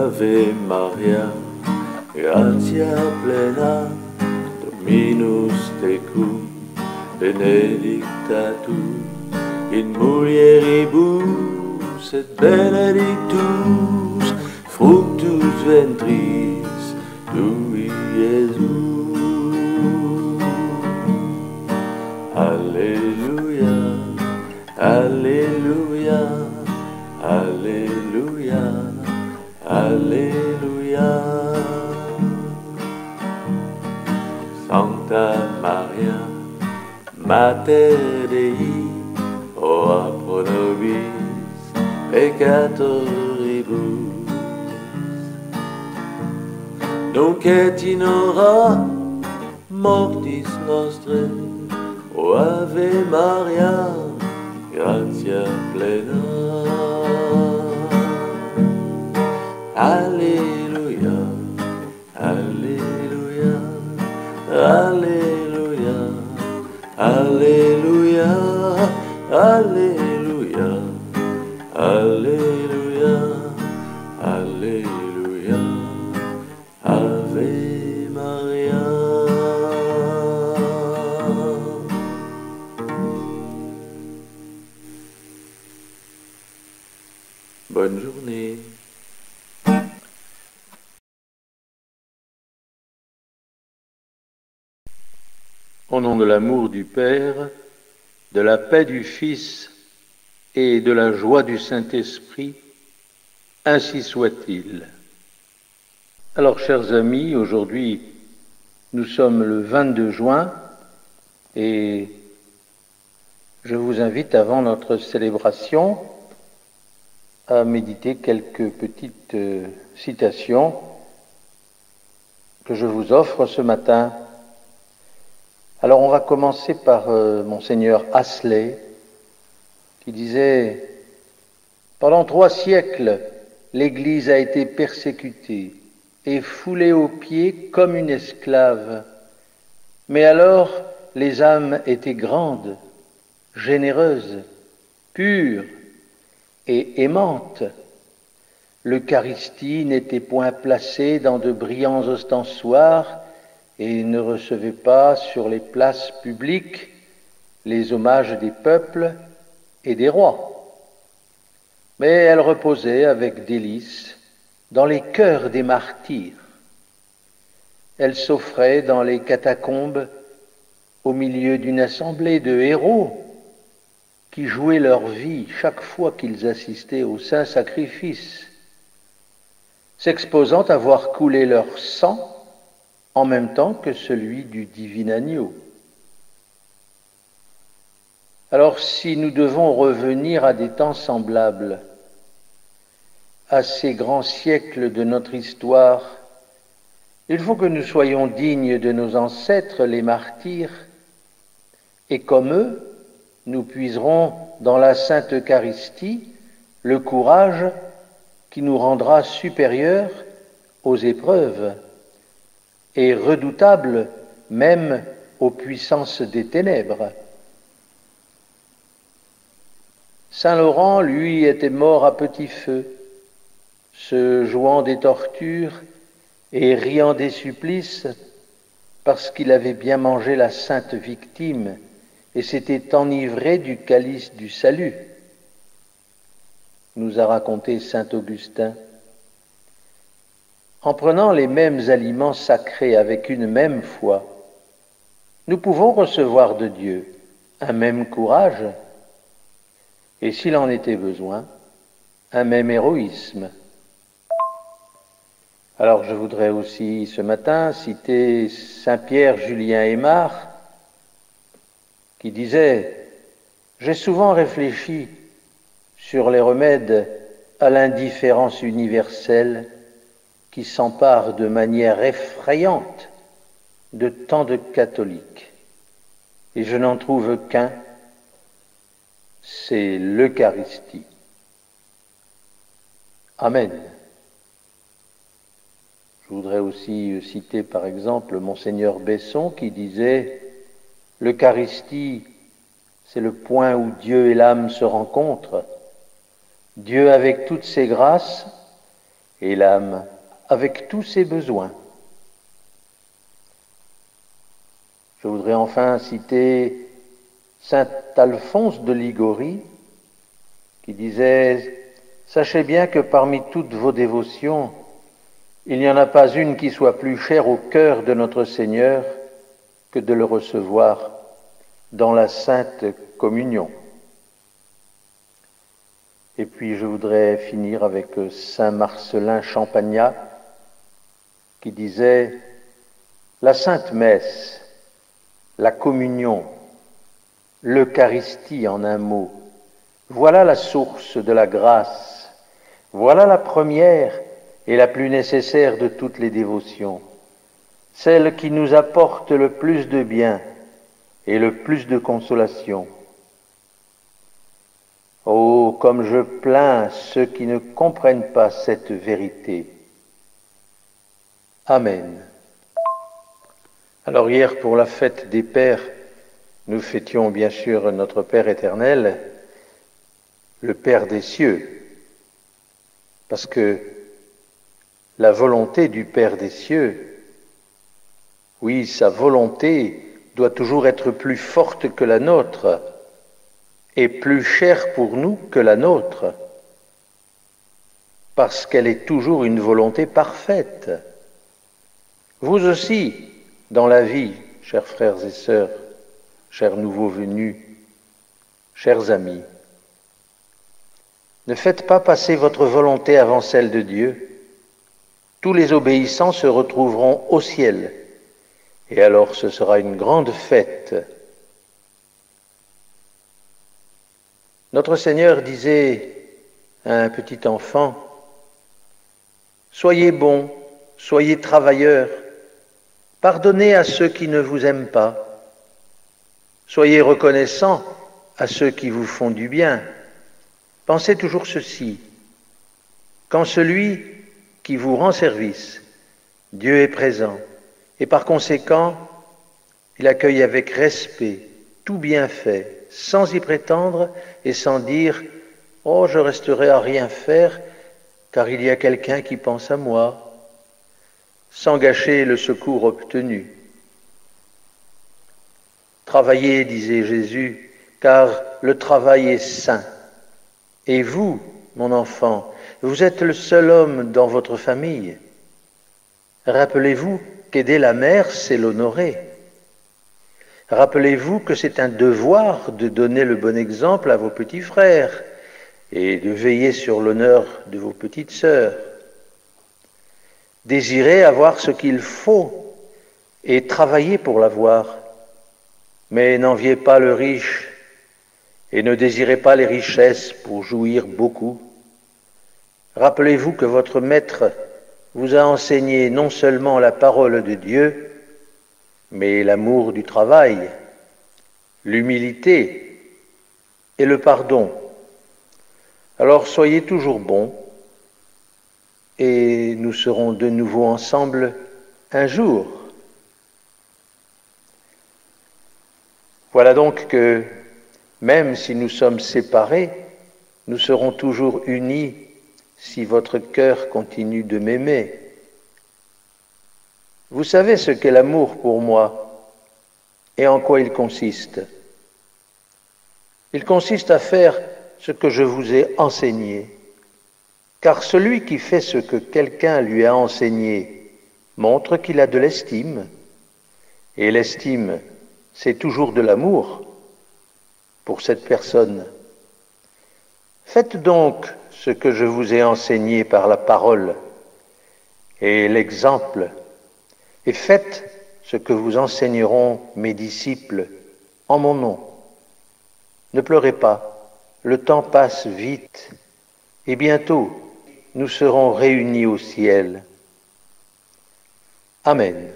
Ave Maria, gratia plena, Dominus tecum, benedicta tu in mulieribus et benedictus fructus ventris tui, Iesus. Alléluia, Alléluia, Alléluia, Alléluia. Sancta Maria, Mater Dei, ora pro nobis peccatoribus, nunc et in hora mortis nostre. O Ave Maria, gratia plena. Alléluia, Alléluia, Alléluia, Alléluia, Alléluia, Alléluia, Alléluia, Ave Maria. Bonne journée. Au nom de l'amour du Père, de la paix du Fils et de la joie du Saint-Esprit, ainsi soit-il. Alors, chers amis, aujourd'hui, nous sommes le 22 juin et je vous invite, avant notre célébration, à méditer quelques petites citations que je vous offre ce matin. Alors on va commencer par Monseigneur Astley, qui disait « Pendant 3 siècles, l'Église a été persécutée et foulée aux pieds comme une esclave. Mais alors, les âmes étaient grandes, généreuses, pures, et aimante. L'Eucharistie n'était point placée dans de brillants ostensoirs et ne recevait pas sur les places publiques les hommages des peuples et des rois. Mais elle reposait avec délice dans les cœurs des martyrs. Elle s'offrait dans les catacombes au milieu d'une assemblée de héros qui jouaient leur vie chaque fois qu'ils assistaient au saint sacrifice, s'exposant à voir couler leur sang en même temps que celui du divin agneau. Alors si nous devons revenir à des temps semblables, à ces grands siècles de notre histoire, il faut que nous soyons dignes de nos ancêtres, les martyrs, et comme eux, nous puiserons dans la Sainte Eucharistie le courage qui nous rendra supérieurs aux épreuves et redoutables même aux puissances des ténèbres. Saint Laurent, lui, était mort à petit feu, se jouant des tortures et riant des supplices parce qu'il avait bien mangé la sainte victime et s'était enivré du calice du salut, nous a raconté saint Augustin. En prenant les mêmes aliments sacrés avec une même foi, nous pouvons recevoir de Dieu un même courage et, s'il en était besoin, un même héroïsme. Alors je voudrais aussi ce matin citer saint Pierre Julien Aymar, qui disait « J'ai souvent réfléchi sur les remèdes à l'indifférence universelle qui s'empare de manière effrayante de tant de catholiques. Et je n'en trouve qu'un, c'est l'Eucharistie. Amen. » Je voudrais aussi citer par exemple Monseigneur Besson qui disait « L'Eucharistie, c'est le point où Dieu et l'âme se rencontrent. Dieu avec toutes ses grâces et l'âme avec tous ses besoins. Je voudrais enfin citer saint Alphonse de Liguori qui disait « Sachez bien que parmi toutes vos dévotions, il n'y en a pas une qui soit plus chère au cœur de notre Seigneur que de le recevoir dans la Sainte Communion. » Et puis je voudrais finir avec saint Marcellin Champagnat qui disait « La Sainte Messe, la communion, l'Eucharistie en un mot, voilà la source de la grâce, voilà la première et la plus nécessaire de toutes les dévotions, celle qui nous apporte le plus de bien et le plus de consolation. Oh, comme je plains ceux qui ne comprennent pas cette vérité. Amen. Alors hier, pour la fête des Pères, nous fêtions bien sûr notre Père éternel, le Père des cieux, parce que la volonté du Père des cieux, oui, sa volonté doit toujours être plus forte que la nôtre et plus chère pour nous que la nôtre, parce qu'elle est toujours une volonté parfaite. Vous aussi, dans la vie, chers frères et sœurs, chers nouveaux venus, chers amis, ne faites pas passer votre volonté avant celle de Dieu. Tous les obéissants se retrouveront au ciel, et alors ce sera une grande fête. Notre Seigneur disait à un petit enfant, « Soyez bons, soyez travailleurs, pardonnez à ceux qui ne vous aiment pas, soyez reconnaissants à ceux qui vous font du bien. Pensez toujours ceci, quand celui qui vous rend service, Dieu est présent, et par conséquent, il accueille avec respect tout bienfait, sans y prétendre et sans dire « Oh, je resterai à rien faire, car il y a quelqu'un qui pense à moi », sans gâcher le secours obtenu. Travaillez, disait Jésus, car le travail est sain. Et vous, mon enfant, vous êtes le seul homme dans votre famille. Rappelez-vous qu'aider la mère, c'est l'honorer. Rappelez-vous que c'est un devoir de donner le bon exemple à vos petits frères et de veiller sur l'honneur de vos petites sœurs. Désirez avoir ce qu'il faut et travaillez pour l'avoir, mais n'enviez pas le riche et ne désirez pas les richesses pour jouir beaucoup. Rappelez-vous que votre maître vous a enseigné non seulement la parole de Dieu, mais l'amour du travail, l'humilité et le pardon. Alors soyez toujours bons et nous serons de nouveau ensemble un jour. Voilà donc que, même si nous sommes séparés, nous serons toujours unis si votre cœur continue de m'aimer. Vous savez ce qu'est l'amour pour moi et en quoi il consiste. Il consiste à faire ce que je vous ai enseigné, car celui qui fait ce que quelqu'un lui a enseigné montre qu'il a de l'estime, et l'estime, c'est toujours de l'amour pour cette personne. Faites donc ce que je vous ai enseigné par la parole et l'exemple, et faites ce que vous enseigneront mes disciples en mon nom. Ne pleurez pas, le temps passe vite, et bientôt nous serons réunis au ciel. Amen.